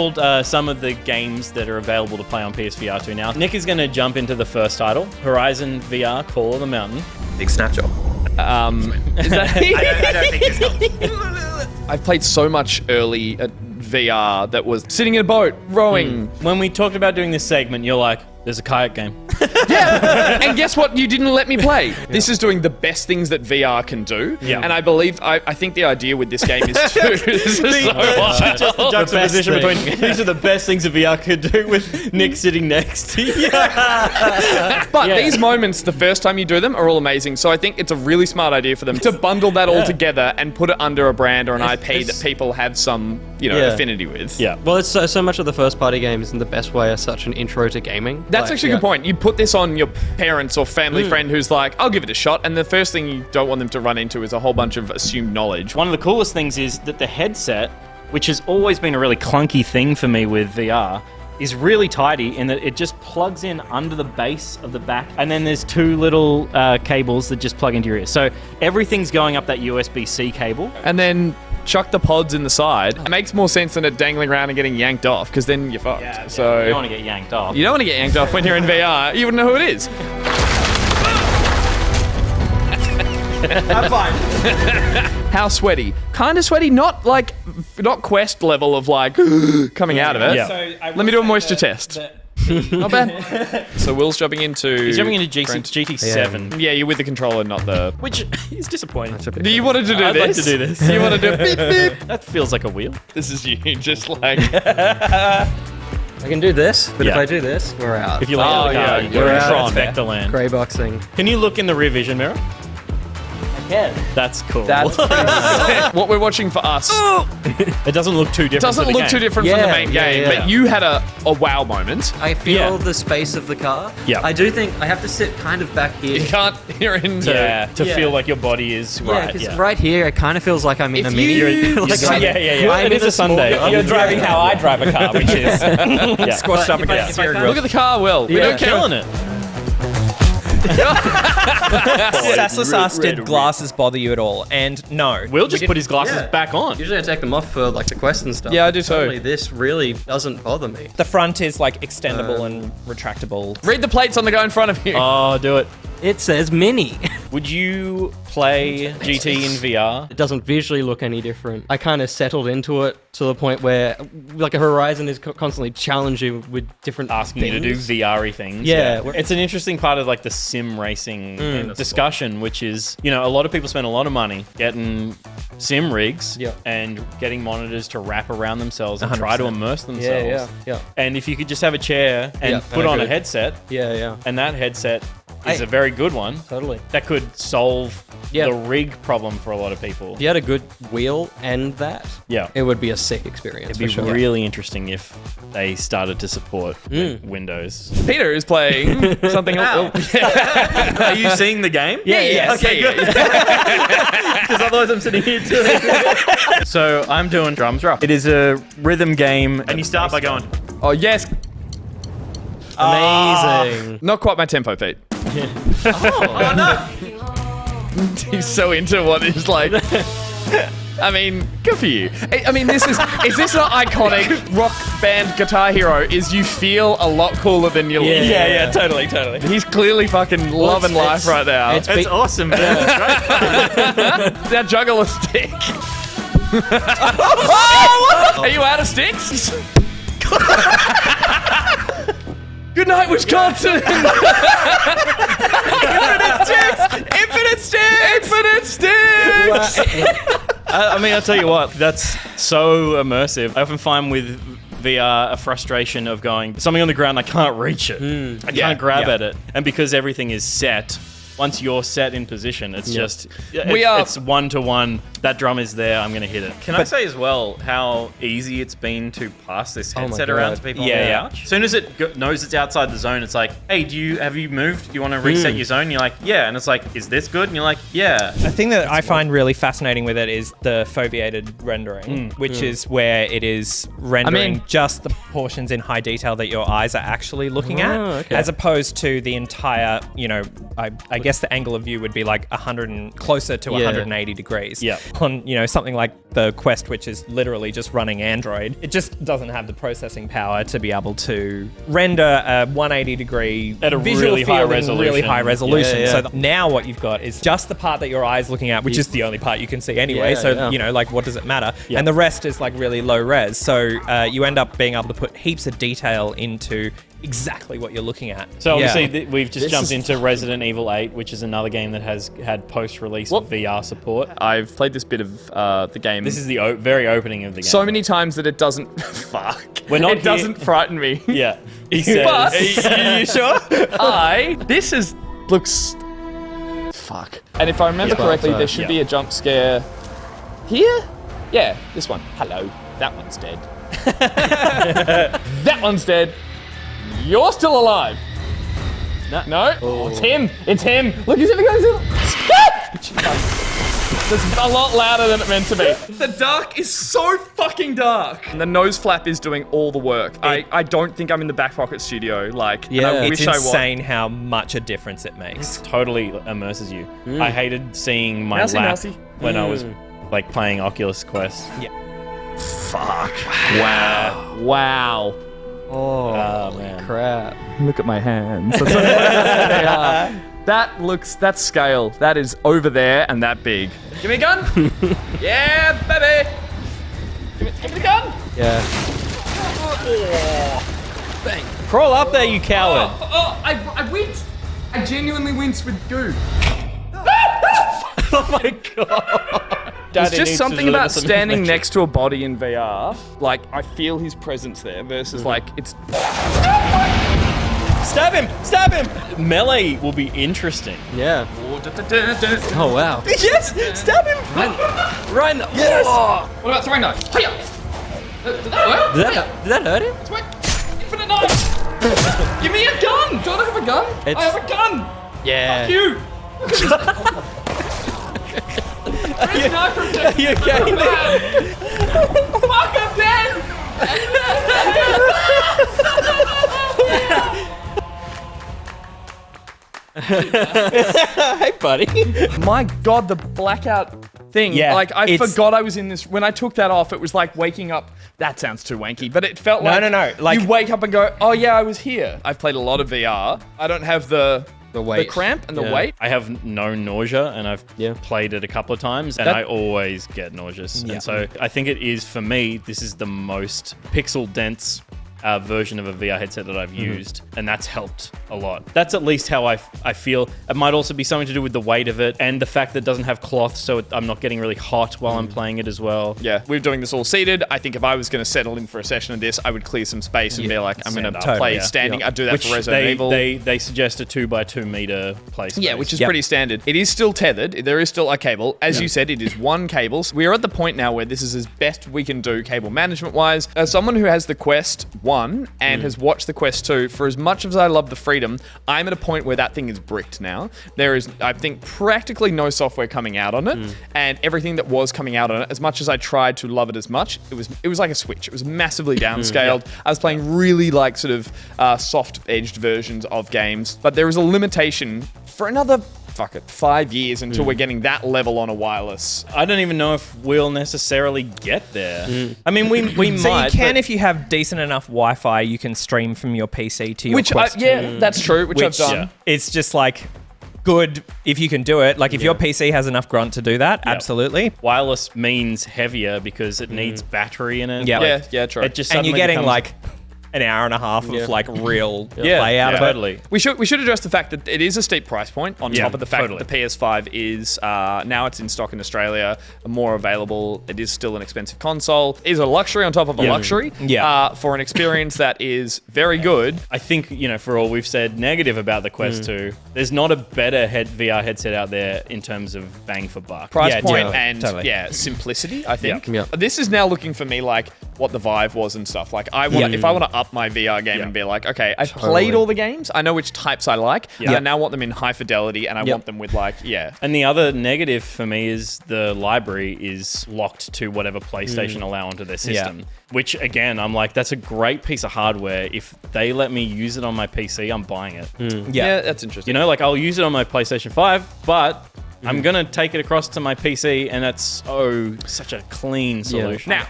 unveiled some of the games that are available to play on PSVR2 now. Nick is going to jump into the first title, Horizon VR Call of the Mountain. Big snap job. Is that I don't think this helps. I've played so much early VR that was sitting in a boat, rowing. When we talked about doing this segment, you're like, there's a kayak game. Yeah, and guess what? You didn't let me play. Yeah. This is doing the best things that VR can do. Yeah. And I think the idea with this game is to... this is so wild. Just the juxtaposition between these are the best things that VR could do with Nick sitting next to you. But these moments, the first time you do them, are all amazing. So I think it's a really smart idea for them to bundle that all together and put it under a brand or an IP that people have some, affinity with. Yeah. Well, it's so much of the first-party games in the best way are such an intro to gaming. That's actually a good point. You put this on your parents or family friend who's like, I'll give it a shot, and the first thing you don't want them to run into is a whole bunch of assumed knowledge. One of the coolest things is that the headset, which has always been a really clunky thing for me with VR, is really tidy in that it just plugs in under the base of the back, and then there's two little cables that just plug into your ear. So everything's going up that USB-C cable. And then chuck the pods in the side. It makes more sense than it dangling around and getting yanked off, because then you're fucked. Yeah, so you don't want to get yanked off. You don't want to get yanked off when you're in VR. You wouldn't know who it is. I'm fine. How sweaty? Kind of sweaty, not Quest level of coming out of it. Yeah. So Let me do a moisture test. Not bad. So Will's jumping into... He's jumping into GT7. Yeah, you're with the controller, not the... Which is disappointing. Do you wanted to do I'd this? like to do this. You want to do beep, beep? That feels like a wheel. This is you, just I can do this, but if I do this, we're out. If you land in the car, you're in Tron. Vector land. Grey boxing. Can you look in the rear vision mirror? Yeah. That's cool. That's pretty cool. What we're watching for us... It doesn't look too different. It doesn't look too different from the main game, yeah. but you had a wow moment. I feel the space of the car. Yeah. I do think I have to sit kind of back here. You can't hear in to feel like your body is right. Because right here, it kind of feels like I'm in a mini. It is a Sunday. You're driving how I drive a car, which is squashed up against the steering wheel. Look at the car, Will. We don't care. Killing it. Sassless asked, did glasses bother you at all? And no. Will just put his glasses back on. Usually I take them off for the quest and stuff. Yeah, I do too. Totally, this really doesn't bother me. The front is extendable and retractable. Read the plates on the guy in front of you. Oh, do it. It says mini. Would you play GT in VR? It doesn't visually look any different. I kind of settled into it to the point where, a Horizon is constantly challenging you with different Asking things. you to do VR-y things. Yeah. It's an interesting part of the sim racing discussion, which is, a lot of people spend a lot of money getting sim rigs and getting monitors to wrap around themselves and try to immerse themselves. Yeah. And if you could just have a chair and put on a headset, Yeah. and that headset is a very good one. Totally. That could solve the rig problem for a lot of people. If you had a good wheel and that, Yeah. it would be a sick experience. It'd be really interesting if they started to support Windows. Peter is playing something else. Are you seeing the game? Yeah. Okay, good. Because otherwise I'm sitting here doing it. So I'm doing Drums Rough. It is a rhythm game, and you start by going... Oh, yes. Amazing. Not quite my tempo, Pete. Oh, no. He's so into what is I mean, good for you. I mean, is this an iconic rock band Guitar Hero? Is you feel a lot cooler than you look. Yeah, totally. He's clearly fucking loving life right now. It's awesome, but it's great. Now juggle a stick. Are you out of sticks? Good night, Wisconsin! Infinite sticks! I mean, I'll tell you what, that's so immersive. I often find with VR a frustration of going, something on the ground, I can't reach it. I can't grab at it. And because everything is set, once you're set in position, it's just, it's one-to-one. That drum is there, I'm going to hit it. Can I say as well how easy it's been to pass this headset around to people on the couch? As soon as it knows it's outside the zone, it's like, hey, have you moved? Do you want to reset your zone? You're like, yeah. And it's like, is this good? And you're like, yeah. The thing that I find really fascinating with it is the foveated rendering, which is where it is rendering just the portions in high detail that your eyes are actually looking at, as opposed to the entire, I guess the angle of view would be closer to 180 degrees. Yeah. on, something like the Quest, which is literally just running Android. It just doesn't have the processing power to be able to render a 180-degree at a visual really high field in resolution. really high resolution. Yeah. So now what you've got is just the part that your eye's looking at, which is the only part you can see anyway. Like, what does it matter? Yeah. And the rest is like really low res. So you end up being able to put heaps of detail into exactly what you're looking at. So obviously we've just This jumped is into Resident Evil 8, which is another game that has had post-release VR support. I've played this bit of the game. This is the very opening of the game. so many times that it doesn't. Fuck. We're not It doesn't frighten me. Yeah. He said, But- are you sure? This looks. Fuck. And if I remember correctly, there should be a jump scare here. Yeah, this one. Hello. That one's dead. That one's dead. You're still alive. No. Oh, it's him. It's him. Look, he's going. It's a lot louder than it meant to be. The dark is so fucking dark. And the nose flap is doing all the work. I don't think I'm in the back pocket studio. And I It's wish I was. insane how much a difference it makes. Totally immerses you. I hated seeing my Mousy. when I was playing Oculus Quest. Yeah. Fuck. Wow. Oh, man. crap. Look at my hands. That's scale. That is over there and that big. Give me a gun. Yeah, baby. Give me the gun. Yeah. Crawl up there, you coward. I winced. I genuinely winced with goo. Oh my god. There's just something about standing next to a body in VR. Like, I feel his presence there versus it's... Stab him! Stab him! Melee will be interesting. Yeah. Oh, wow. Yes! Stab him! Run! Yes! What about throwing knife? Hiya! Did that work? Did that hurt him? It's work. Infinite knife! Give me a gun! Don't I have a gun? I have a gun! Yeah. Fuck you! Where's knife protection? Are you okay? Fuck, I'm dead! Hey, buddy. My god, the blackout thing. Yeah, I forgot I was in this. When I took that off, it was like waking up. That sounds too wanky, but it felt like... No. Like, you wake up and go, oh yeah, I was here. I've played a lot of VR. I don't have the weight. cramp and the Yeah. weight. I have no nausea, and I've played it a couple of times, and I always get nauseous. And so I think it is, for me, this is the most pixel-dense version of a VR headset that I've used, and that's helped a lot. That's at least how I feel. It might also be something to do with the weight of it, and the fact that it doesn't have cloth, so I'm not getting really hot while I'm playing it as well. Yeah, we're doing this all seated. I think if I was going to settle in for a session of this, I would clear some space and be like, I'm going to Stand up. play Yeah. standing. I'd do that Which for Resident Evil. they suggest a 2x2 meter play space. Yeah, which is pretty standard. It is still tethered. There is still a cable. As you said, it is one cable. We are at the point now where this is as best we can do cable management-wise. As someone who has the Quest 1 and has watched the Quest 2, for as much as I love the freedom, I'm at a point where that thing is bricked now. There is, I think, practically no software coming out on it, and everything that was coming out on it, as much as I tried to love it as much, it was like a Switch. It was massively downscaled. I was playing really soft-edged versions of games, but there is a limitation for another 5 years until we're getting that level on a wireless. I don't even know if we'll necessarily get there. I mean, we so might. you can, but- if you have decent enough Wi-Fi, you can stream from your PC to your Quest. That's true, which I've done. yeah. It's just like good if you can do it. Like if your PC has enough grunt to do that, absolutely. Wireless means heavier because it needs battery in it. Yeah. Yeah, true. It just And you're suddenly getting becomes- like an hour and a half of like real play out of it. totally. We should address the fact that it is a steep price point on Yeah, top of the fact totally. that the PS5 is now it's in stock in Australia, more available. It is still an expensive console. It is a luxury on top of a luxury. Yeah. For an experience that is very good. I think, for all we've said negative about the Quest 2, there's not a better VR headset out there in terms of bang for buck. Price Yeah, point totally. and simplicity, I think. Yeah. This is now looking for me like what the Vive was and stuff. Like if I want to up my VR game and be like, okay, I've played all the games. I know which types I like. Yeah. I now want them in high fidelity and I want them with And the other negative for me is the library is locked to whatever PlayStation allow onto their system. Which, again, I'm like, that's a great piece of hardware. If they let me use it on my PC, I'm buying it. Yeah, that's interesting. I'll use it on my PlayStation 5, but I'm gonna take it across to my PC, and that's such a clean solution. Now,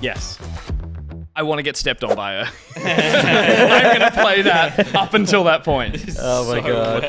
yes. I want to get stepped on by her. I'm going to play that up until that point. Oh my god.